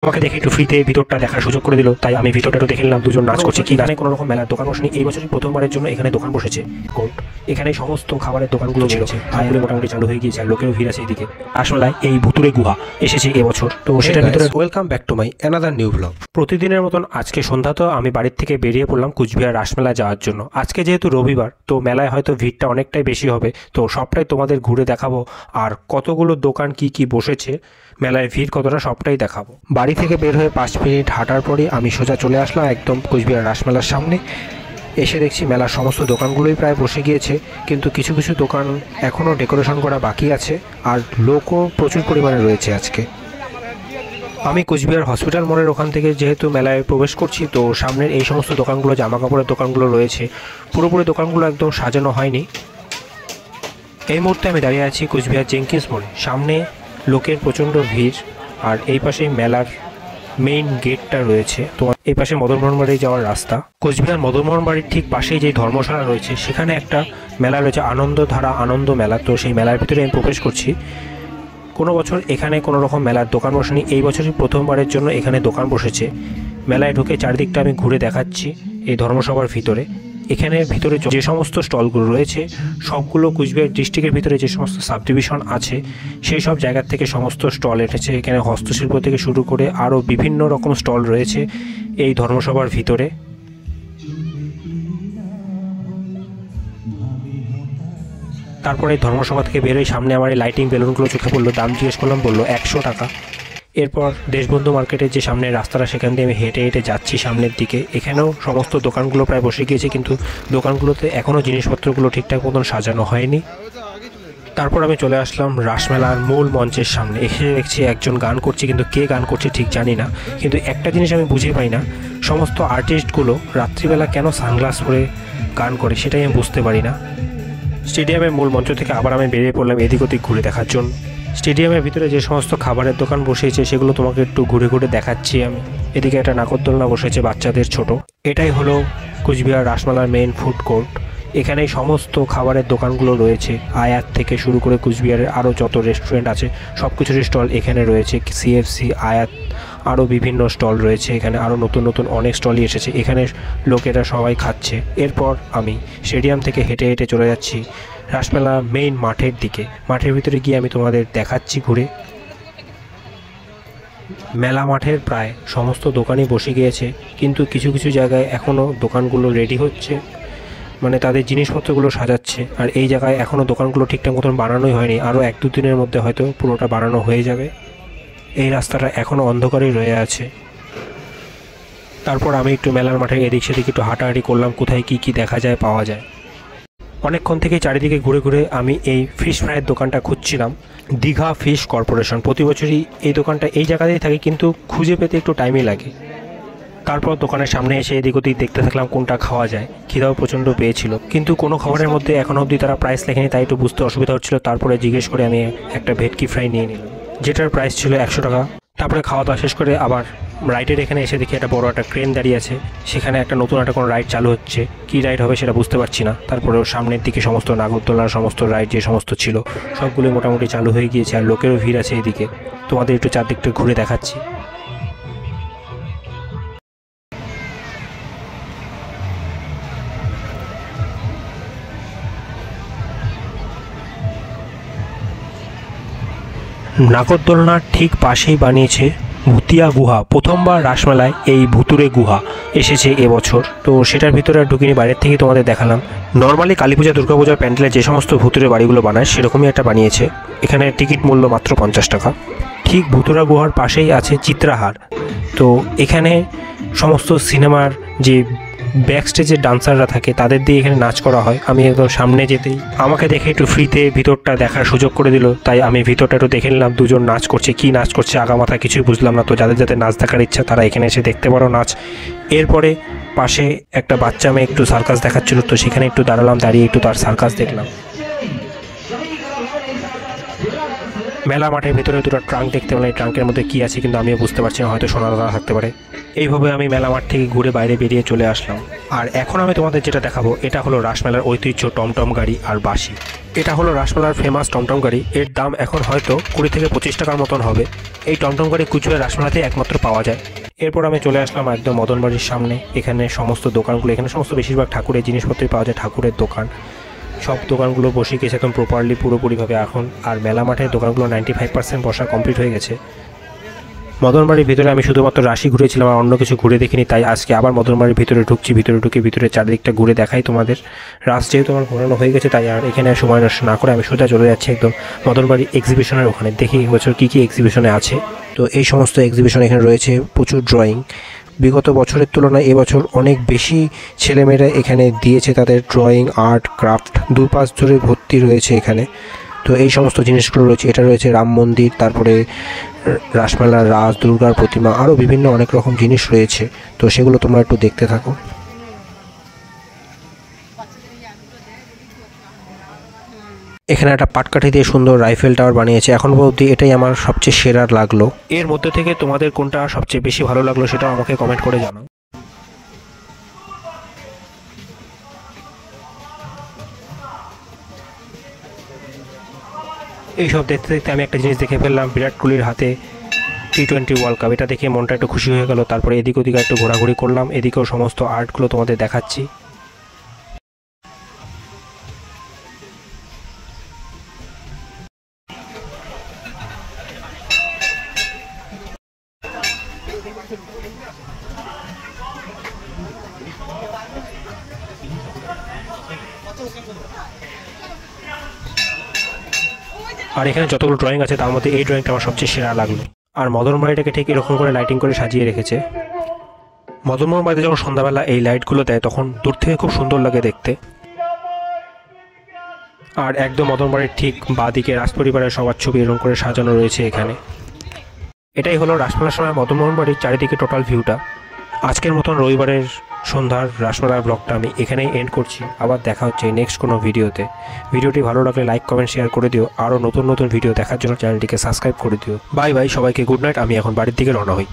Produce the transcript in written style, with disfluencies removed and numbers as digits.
আমাকে দেখে একটু ফ্রিতে ভিতরটা দেখার সুযোগ করে দিল, তাই আমি ভিতরটা একটু দেখে নিলাম। দুজন নাচ করছে, কি গানে কোনো রকম মেলার দোকান বসেনি। এই বছরই প্রথমবারের জন্য এখানে দোকান বসেছে কোর্ট। এখানে সমস্ত খাবারের দোকানগুলো ছিল, আয়গুলো মোটামুটি চালু হয়ে গিয়েছে আর লোকেরও ভিড় আছে এদিকে। আসলে এই ভুতুরে গুহা এসেছে এবছর, তো সেটার ভিতরে welcome back to my another new blog. প্রতিদিনের মতন আজকে সন্ধ্যা তো আমি বাড়ির থেকে বেরিয়ে পড়লাম কুচবিহার রাসমেলায় যাওয়ার জন্য। আজকে যেহেতু রবিবার, তো মেলায় হয়তো ভিড়টা অনেকটাই বেশি হবে, তো সবটাই তোমাদের ঘুরে দেখাবো। আর কতগুলো দোকান কি কি বসেছে, মেলায় ভিড় কতটা, সবটাই দেখাবো। বাড়ি থেকে বের হয়ে 5 মিনিট হাঁটার পরে আমি সোজা চলে আসলাম একদম কুচবিহার রাসমেলার সামনে। এসে দেখছি মেলার সমস্ত দোকানগুলোই প্রায় বসে গিয়েছে, কিন্তু কিছু কিছু দোকান এখনও ডেকোরেশন করা বাকি আছে আর লোকও প্রচুর পরিমাণে রয়েছে আজকে। আমি কুচবিহার হসপিটাল মোড়ের ওখান থেকে যেহেতু মেলায় প্রবেশ করছি, তো সামনের এই সমস্ত দোকানগুলো, জামা কাপড়ের দোকানগুলো রয়েছে, পুরোপুরি দোকানগুলো একদম সাজানো হয়নি। এই মুহূর্তে আমি দাঁড়িয়ে আছি কুচবিহার জেঙ্কিন্স মোড়ে। সামনে লোকের প্রচণ্ড ভিড় আর এই পাশে মেলার মেইন গেটটা রয়েছে। তোমার এই পাশে মদনমোহন বাড়ি যাওয়ার রাস্তা। কোচবিহার মদনমোহন বাড়ির ঠিক পাশেই যে ধর্মশালা রয়েছে, সেখানে একটা মেলা রয়েছে, আনন্দধারা আনন্দ মেলা। তো সেই মেলার ভিতরে আমি প্রবেশ করছি। কোনো বছর এখানে কোনো রকম মেলার দোকান বসেনি, এই বছরই প্রথমবারের জন্য এখানে দোকান বসেছে। মেলায় ঢুকে চারদিকটা আমি ঘুরে দেখাচ্ছি এই ধর্মসভার ভিতরে। এখানে ভিতরে যে সমস্ত স্টলগুলো রয়েছে, সবগুলো কুচবিহার ডিস্ট্রিক্টের ভিতরে যে সমস্ত সাব ডিভিশন আছে, সেই সব জায়গার থেকে সমস্ত স্টল এসেছে। এখানে হস্তশিল্প থেকে শুরু করে আরও বিভিন্ন রকম স্টল রয়েছে এই ধর্মসভার ভিতরে। তারপরে ধর্মসভা থেকে বেরোয় সামনে আমার এই লাইটিং বেলুনগুলো চোখে পড়লো। দাম জিজ্ঞেস করলাম, বললো 100 টাকা। এরপর দেশবন্ধু মার্কেটের যে সামনের রাস্তাটা, সেখান দিয়ে আমি হেঁটে হেঁটে যাচ্ছি সামনের দিকে। এখানেও সমস্ত দোকানগুলো প্রায় বসে গিয়েছে, কিন্তু দোকানগুলোতে এখনও জিনিসপত্রগুলো ঠিকঠাক মতন সাজানো হয়নি। তারপর আমি চলে আসলাম রাসমেলার মূল মঞ্চের সামনে। এসে দেখছি একজন গান করছে, কিন্তু কে গান করছে ঠিক জানি না। কিন্তু একটা জিনিস আমি বুঝে পাই না, সমস্ত আর্টিস্টগুলো রাত্রিবেলা কেন সানগ্লাস পরে গান করে, সেটাই আমি বুঝতে পারি না। স্টেডিয়ামের মূল মঞ্চ থেকে আবার আমি বেরিয়ে পড়লাম এদিক ওদিক ঘুরে দেখার জন্য। স্টেডিয়ামের ভিতরে যে সমস্ত খাবারের দোকান বসেছে, সেগুলো তোমাকে একটু ঘুরে ঘুরে দেখাচ্ছি আমি। এদিকে একটা নাগরদোলনা বসেছে বাচ্চাদের ছোট। এটাই হলো কুচবিহার রাসমেলার মেইন ফুড কোর্ট। এখানে সমস্ত খাবারের দোকানগুলো রয়েছে, আয়াত থেকে শুরু করে কুচবিহারের আরও যত রেস্টুরেন্ট আছে সব কিছুরই স্টল এখানে রয়েছে। সিএফসি, আয়াত, আরও বিভিন্ন স্টল রয়েছে। এখানে আরও নতুন নতুন অনেক স্টলই এসেছে। এখানে লোকেরা সবাই খাচ্ছে। এরপর আমি স্টেডিয়াম থেকে হেঁটে হেঁটে চলে যাচ্ছি রাসমেলা মেইন মাঠের দিকে। মাঠের ভিতরে গিয়ে আমি তোমাদের দেখাচ্ছি ঘুরে। মেলা মাঠের প্রায় সমস্ত দোকানই বসে গিয়েছে, কিন্তু কিছু কিছু জায়গায় এখনও দোকানগুলো রেডি হচ্ছে, মানে তাদের জিনিসপত্রগুলো সাজাচ্ছে। আর এই জায়গায় এখনও দোকানগুলো ঠিকঠাক মতন বানানোই হয়নি, আরও 1-2 দিনের মধ্যে হয়তো পুরোটা বানানো হয়ে যাবে। এই রাস্তাটা এখনও অন্ধকারেই রয়ে আছে। তারপর আমি একটু মেলার মাঠে এদিক সেদিক একটু হাঁটাহাঁটি করলাম, কোথায় কি কি দেখা যায়, পাওয়া যায়। অনেকক্ষণ থেকে চারিদিকে ঘুরে ঘুরে আমি এই ফিশ ফ্রাইয়ের দোকানটা খুঁজছিলাম। দীঘা ফিশ কর্পোরেশন, প্রতি বছরই এই দোকানটা এই জায়গাতেই থাকে, কিন্তু খুঁজে পেতে একটু টাইমই লাগে। তারপর দোকানের সামনে এসে এদিক ওদিক দেখতে থাকলাম কোনটা খাওয়া যায়। খিদাও প্রচণ্ড পেয়েছিল, কিন্তু কোনো খাবারের মধ্যে এখনও অবধি তারা প্রাইস লেখেনি, তাই একটু বুঝতে অসুবিধা হচ্ছিল। তারপরে জিজ্ঞেস করে আমি একটা ভেটকি ফ্রাই নিয়ে নিলাম, যেটার প্রাইস ছিল 100 টাকা। তারপরে খাওয়া দাওয়া শেষ করে আবার রাইডের এখানে এসে দেখি একটা বড় একটা ক্রেন দাঁড়িয়ে আছে। সেখানে একটা নতুন একটা কোনো রাইড চালু হচ্ছে, কী রাইড হবে সেটা বুঝতে পারছি না। তারপরে সামনের দিকে সমস্ত নাগরদোলনার সমস্ত রাইড যে সমস্ত ছিল, সবগুলোই মোটামুটি চালু হয়ে গিয়েছে আর লোকেরও ভিড় আছে এদিকে। তোমাদের একটু চারদিকটা ঘুরে দেখাচ্ছি। নাগরদোলনার ঠিক পাশেই বানিয়েছে ভুতিয়া গুহা। প্রথমবার রাসমেলায় এই ভুতুরে গুহা এসেছে এবছর, তো সেটার ভিতরে আর ঢুকিনি, বাইরের থেকেই তোমাদের দেখালাম। নর্মালি কালী পূজা, দুর্গা পূজার প্যান্ডেলে যে সমস্ত ভুতুরে বাড়িগুলো বানায়, সেরকমই একটা বানিয়েছে। এখানে টিকিট মূল্য মাত্র 50 টাকা। ঠিক ভুতুরা গুহার পাশেই আছে চিত্রাহার। তো এখানে সমস্ত সিনেমার যে ব্যাক স্টেজের ডান্সাররা থাকে, তাদের দিয়ে এখানে নাচ করা হয়। আমি একদম সামনে যেতেই আমাকে দেখে একটু ফ্রিতে ভিতরটা দেখার সুযোগ করে দিল, তাই আমি ভিতরটা একটু দেখে নিলাম। দুজন নাচ করছে, কি নাচ করছে আগামাথা কিছুই বুঝলাম না। তো যাদের যাদের নাচ দেখার ইচ্ছা, তারা এখানে এসে দেখতে পারো নাচ। এরপরে পাশে একটা বাচ্চা মেয়ে একটু সার্কাস দেখাচ্ছিল, তো সেখানে একটু দাঁড়ালাম, দাঁড়িয়ে একটু তার সার্কাস দেখলাম। মেলা মাঠের ভিতরে দুটো ট্রাঙ্ক দেখতে পেলাম। এই ট্রাঙ্কের মধ্যে কি আছে কিন্তু আমিও বুঝতে পারছি না, হয়তো সোনা দানা থাকতে পারে। এইভাবে আমি মেলা মাঠ থেকে ঘুরে বাইরে বেরিয়ে চলে আসলাম। আর এখন আমি তোমাদের যেটা দেখাবো এটা হলো রাসমেলার ঐতিহ্য টমটম গাড়ি আর বাঁশি। এটা হলো রাসমেলার ফেমাস টমটম গাড়ি। এর দাম এখন হয়তো 20 থেকে 25 টাকার মতন হবে। এই টমটম গাড়ি কুচবিহার রাসমেলাতেই একমাত্র পাওয়া যায়। এরপর আমি চলে আসলাম একদম মদন বাড়ির সামনে। এখানে সমস্ত দোকানগুলো, এখানে সমস্ত বেশিরভাগ ঠাকুরের জিনিসপত্রই পাওয়া যায়, ঠাকুরের দোকান। সব দোকানগুলো বসে গেছে একদম প্রপারলি পুরোপুরিভাবে এখন। আর মেলা মাঠের দোকানগুলো 95% বসা কমপ্লিট হয়ে গেছে। মদনবাড়ির ভিতরে আমি শুধুমাত্র রাশি ঘুরেছিলাম আর অন্য কিছু ঘুরে দেখিনি, তাই আজকে আবার মদনবাড়ির ভিতরে ঢুকছি। ভিতরে চারিদিকটা ঘুরে দেখাই তোমাদের। রাস যেহেতু আমার ঘোরানো হয়ে গেছে তাই আর এখানে সময় নষ্ট না করে আমি সোজা চলে যাচ্ছি একদম মদনবাড়ি এক্সিবিশনের ওখানে। দেখি এবছর কী কী এক্সিবিশনে আছে। তো এই সমস্ত এক্সিবিশন এখানে রয়েছে। প্রচুর ড্রয়িং, বিগত বছরের তুলনায় এবছর অনেক বেশি ছেলেমেয়েরা এখানে দিয়েছে তাদের ড্রয়িং, আর্ট, ক্রাফট। দুপাশ ধরে ভর্তি রয়েছে এখানে। তো এই সমস্ত জিনিসগুলো রয়েছে। এটা রয়েছে রাম মন্দির, তারপরে রাসমেলার রাস, দুর্গার প্রতিমা, আরও বিভিন্ন অনেক রকম জিনিস রয়েছে। তো সেগুলো তোমরা একটু দেখতে থাকো। এখানে একটা পাটকাঠি দিয়ে সুন্দর রাইফেল টাওয়ার বানিয়েছে। এখন অবধি এটাই আমার সবচেয়ে সেরা লাগলো। এর মধ্যে থেকে তোমাদের কোনটা সবচেয়ে বেশি ভালো লাগলো সেটাও আমাকে কমেন্ট করে জানাও। এইসব দেখতে দেখতে আমি একটা জিনিস দেখে ফেললাম, বিরাট কোহলির হাতে T20 ওয়ার্ল্ড কাপ। এটা দেখে মনটা একটু খুশি হয়ে গেল। তারপরে এদিক ওদিকে একটু ঘোরাঘুরি করলাম। এদিকেও সমস্ত আর্টগুলো তোমাদের দেখাচ্ছি। আর এখানে যতগুলো ড্রয়িং আছে তার মধ্যে এই ড্রয়িংটা আমার সবচেয়ে সেরা লাগলো। আর মদন বাড়িটাকে ঠিক এরকম করে লাইটিং করে সাজিয়ে রেখেছে। মদনমোহন বাড়িতে যখন সন্ধ্যাবেলা এই লাইটগুলো দেয় তখন দূর থেকে খুব সুন্দর লাগে দেখতে। আর একদম মদন বাড়ির ঠিক বাঁদিকে রাজপরিবারের সবার ছবি এরকম করে সাজানো রয়েছে এখানে। এটাই হলো রাসমেলার সময় মদনমোহন বাড়ির চারিদিকে টোটাল ভিউটা। আজকের মতন রবিবারের সন্ধ্যার রাসমেলার ব্লগটা আমি এখানেই এন্ড করছি। আবার দেখা হচ্ছে নেক্সট কোনো ভিডিওতে। ভিডিওটি ভালো লাগলে লাইক, কমেন্ট, শেয়ার করে দিও। আরও নতুন নতুন ভিডিও দেখার জন্য চ্যানেলটিকে সাবস্ক্রাইব করে দিও। বাই বাই সবাইকে, গুড নাইট। আমি এখন বাড়ির দিকে রওনা হই।